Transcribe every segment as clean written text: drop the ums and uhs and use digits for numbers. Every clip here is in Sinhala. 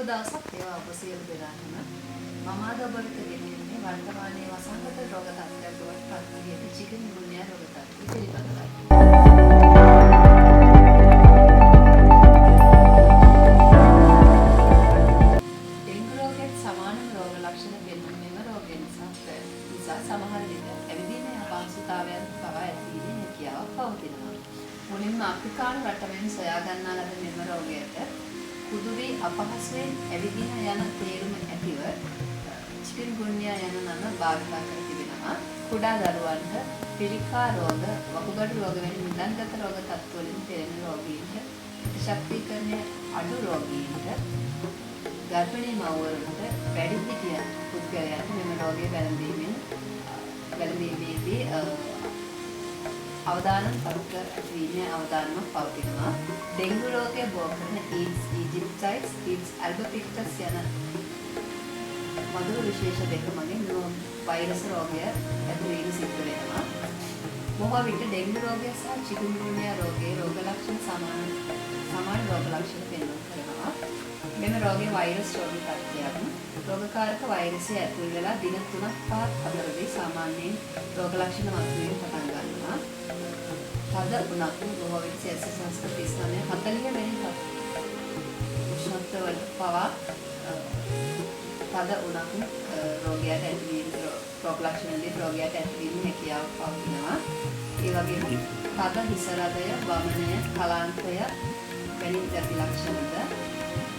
දවසක් ඒවා ඔබ සියලු දෙනාටම මම අද ඔබට ගෙනෙන්නේ වර්තමානයේ වසංගත රෝග තත්ත්වයක් බවට පත් වී ඇති චිකන් ගුනියා රෝග තත්ත්වය පිළිබඳවයි. ඩෙන්ගු රෝගයට සමානම රෝග ලක්ෂණ පෙන්වන මෙම රෝගය නිසා සමහර විට ඇවිදීමේ අපහසුතාවයන් පවා ඇතිවීමේ හැකියාවක් පවතිනවා. මුලින්ම අප්‍රිකානු රටවලින් සොයා ගන්නා ලද මෙම රෝගයට කුදුවී අපහසුයෙන් ඇවිදින යන තේරුම ඇතිව චිකුන්ගුන්යා යන නම භාවිත කර තිබෙනවා. කුඩා දරුවන්ට පිළිකා රෝග, වකුගඩු රෝග වැනි නිදන්ගත රෝග තත්ත්වවලින් පෙළෙන රෝගීන්ට, ශක්තිකරණය අඩු රෝගීන්ට, ගර්භණී මව්වරුන්ට, වැඩිහිටිය පුද්ගලයන්ට මෙම රෝගය වැළඳීමේදී අවදානම් පරුක ඇතිවීමේ අවදානමක් පවතිනවා. ඩෙන්ගු රෝගය බෝ කරන ඊඩ්ස් ඊජිප්ටයිට්ස්, ඊඩ්ස් ඇල්බපික්ටස් යන මధుර විශේෂ දෙක මගින් වෛරස් රෝගය ඇතිවීම සිද්ධ වෙනවා. බොහෝ විට ඩෙන්ගු රෝගය සහ චිකුන්ගුන්යා රෝගයේ රෝග ලක්ෂණ සමාන රෝග ලක්ෂණ පෙන්වන කරනවා. මෙම රෝගයේ වෛරස් රෝගී තත්ත්වයක්. රෝගකාරක වෛරසය ඇතුල් වෙලා දින 3-5 අතරදී සාමාන්‍යයෙන් රෝග ලක්ෂණ මතුවීම පටන් ගන්නවා. තද උණක් බොහෝ විට සෙල්සියස් 39-40 වැනි උෂ්ණත්වවලට පවා තද උණක් රෝගයට ඇතිවීම රෝග ලක්ෂණවලින් රෝගයට ඇතිවීමේ හැකියාව පවතිනවා. ඒ වගේම තද හිස රදය, වමනය, කලාන්තය වැනි දැඩි ලක්ෂණද,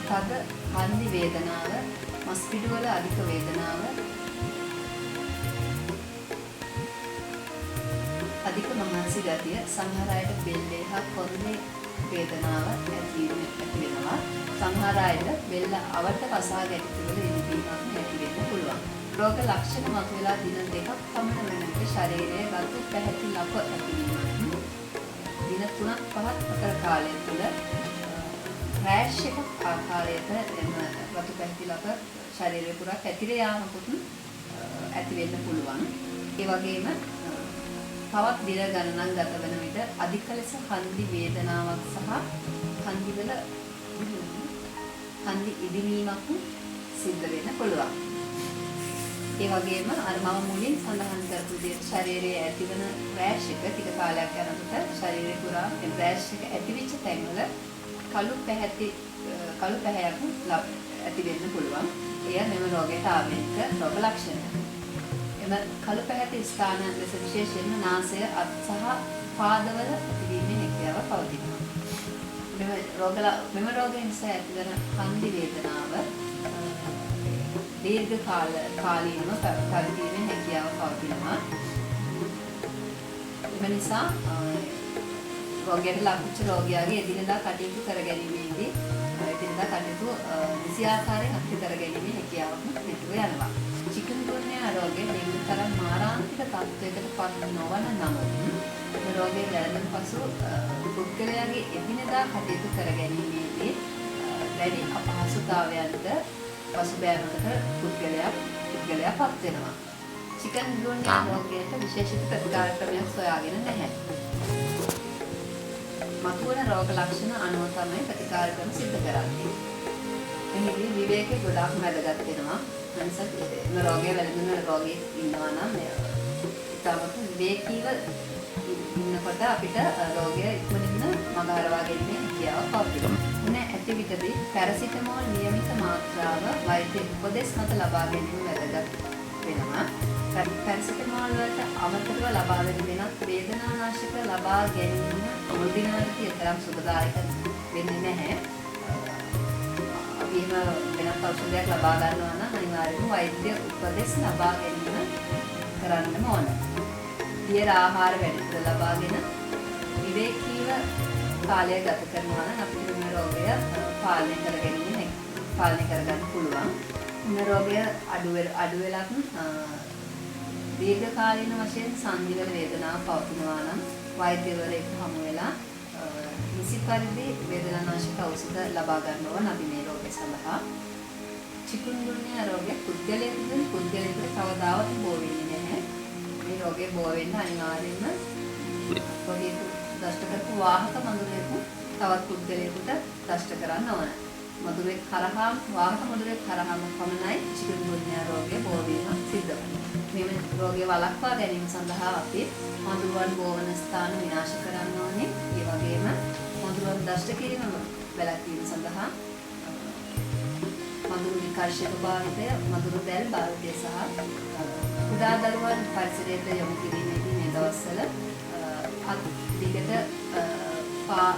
තද හන්දි වේදනාව, මස් පිඩුවල අධික වේදනාව, අධික මහන්සි ගතිය, සමහර අයට බෙල්ලේ හා කොන්දේ වේදනාව ඇති වෙනවා. සමහර අයට බෙල්ල අවට වසා ගැටීමවල ඉඳීමක් ඇති වෙන්න පුළුවන්. රෝග ලක්ෂණ මතුවලා දින 2ක් පමණ වෙන විට ශරීරයේ රතු පැහැති ලප ඇතිවීමක්, දින 3-5 අතර කාලය තුළ රෑෂ් එකක් ආකාරයට එම රතු පැහැති ලප ශරීරය පුරා පැතිර යාමකුත් ඇති වෙන්න පුළුවන්. ඒ වගේම තවත් දින ගණනක් ගත වන විට අධික ලෙස හන්දි වේදනාවක් සහ හන්දිවල හන්දි ඉදිමීමක් සිද්ධ වෙන්න පුළුවන්. ඒ වගේම අර මම මුලින් සඳහන් කරපු විදිහට ශරීරයේ ඇතිවන රෑෂ් එක ටික කාලයක් යනකොට ශරීරය පුරා ඒ රෑෂ් එක ඇතිවෙච්ච තැන්වල කළු පැහැයක් ඇති වෙන්න පුළුවන්. එය මෙම රෝගයට ආවේනික රෝග ලක්ෂණ. එම කළු පැහැති ස්ථාන ලෙස විශේෂයෙන්ම නාසය, අත් සහ පාදවල ඇතිවීමේ හැකියාව පවතිනවා. මෙම රෝගය නිසා ඇතිවන හන්දි වේදනාව දීර්ඝ කාලීනව පැවතීමේ හැකියාව පවතිනවා. එම නිසා රෝගයට ලක්විච්ච රෝගියාගේ එදිනෙදා කටයුතු කරගැනීමේදී එදිනෙදා කටයුතු නිසියාකාරයෙන් අත්‍ය කරගැනීමේ හැකියාවක් නැතිව යනවා. චිකුන්ගුන්යා රෝගය ඩෙන්ගු තරම් මාරාන්තික තත්ත්වයකට පත් නොවන නමුත් රෝගය වැළඳෙන පසු පුද්ගලයාගේ එදිනෙදා කටයුතු කරගැනීමේදී වැඩි අපහසුතාවයන්ට පසුබෑමකට පුද්ගලයා පත් වෙනවා. චිකුන්ගුන්යා රෝගයට විශේෂිත ප්‍රතිකාර ක්‍රමයක් සොයාගෙන නැහැ. මතුවන රෝග ලක්ෂණ අනුව තමයි ප්‍රතිකාර ක්‍රම සිදු කරන්නේ. මෙහිදී විවේකයේ ගොඩාක් වැදගත් වෙනවා. අනිසත් මේ රෝගය වැළඳුන රෝගී ඉන්නවා නම් ඉතාමත් විවේකීව ඉන්නකොට අපිට රෝගය ඉක්මනින්ම මඟ හරවා ගැනීමේ හැකියාව පවතිනවා. උන ඇති විටදී පැරසිටමෝල් නියමිත මාත්‍රාව වෛද්‍ය උපදෙස් මත ලබා ගැනීම වැදගත් වෙනවා. පැරසිටමෝල් වලට අමතරව ලබා දෙන වෙනත් වේදනානාශක ලබා ගැනීම මුල් දිනවලදී තරම් සුබදායක වෙන්නේ නැහැ. අපි වෙනත් ඖෂධයක් ලබා ගන්නවා නම් අනිවාර්යයෙන්ම වෛද්‍ය උපදෙස් ලබා ගැනීම කරන්නම ඕන. දියර ආහාර වැඩිපුර ලබාගෙන විවේකීව කාලය ගත කරනවා නම් අපිට මේ රෝගය පාලනය කරගන්න පුළුවන්. මේ රෝගය අඩු වෙලත් දීර්ඝකාලීන වශයෙන් සංදිවල වේදනාව පවතිනවා නම් වෛද්‍යවරයෙක් හමු වෙලා නිසි පරිදි වේදනානාශක ඖෂධ ලබා ගන්න ඕන අපි මේ රෝගය සඳහා. චිකුන්ගුන්යා රෝගය පුද්ගලයෙකුට කවදාවත් බෝ වෙන්නේ නැහැ. මේ රෝගේ බෝ වෙන්න අනිවාර්යයෙන්ම පොඩි දෂ්ට කරපු වාහක මඟුලයක තවත් පුද්ගලයෙකුට දෂ්ට කරන්න ඕන. මදුරෙක් හරහා වාහක මදුරෙක් හරහාම පමණයි චිකුන්ගුන්යා රෝගය බෝ වීම සිද්ධ වෙන්නේ. මේ රෝගය වළක්වා ගැනීම සඳහා අපි මදුරුවන් බෝවන ස්ථාන විනාශ කරන්න ඕනේ. ඒ වගේම මදුරුවන් දෂ්ට කිරීම වැළැක්වීම සඳහා මදුරු විකර්ෂක භාවිතය, මදුරු දැල් භාවිතය සහ කුඩා දරුවන් පරිසරයට යොමු කිරීමේදී මේ දවස්වල අත් දිගට පා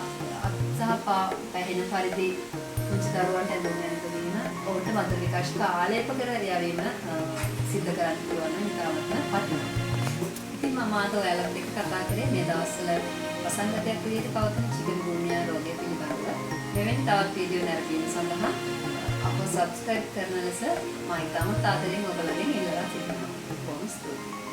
පැහෙන පරිදි පුංචි දරුවන්ට ඇඳුම් ගැනීම ඔවුන්ට මදුරු විකර්ෂක ආලේප කර යැවීම සිද්ධ කරන්න පුළුවන් නම් ඉතාමත්ම වටිනවා. ඉතින් මම අද ඔයාලත් එක්ක කතා කරේ මේ දවස්වල වසංගතයක් විදිහට පවතින චිකුන්ගුන්යා රෝගය පිළිබඳව. මෙවැනි තවත් වීඩියෝ නැරඹීම සඳහා අප සබ්ස්ක්‍රයිබ් කරන ලෙස මම ඉතාමත් ආදරෙන් ඔයගොල්ලන්ගෙන් ඉල්ලලා සිටිනවා. බොහොම ස්තුතියි.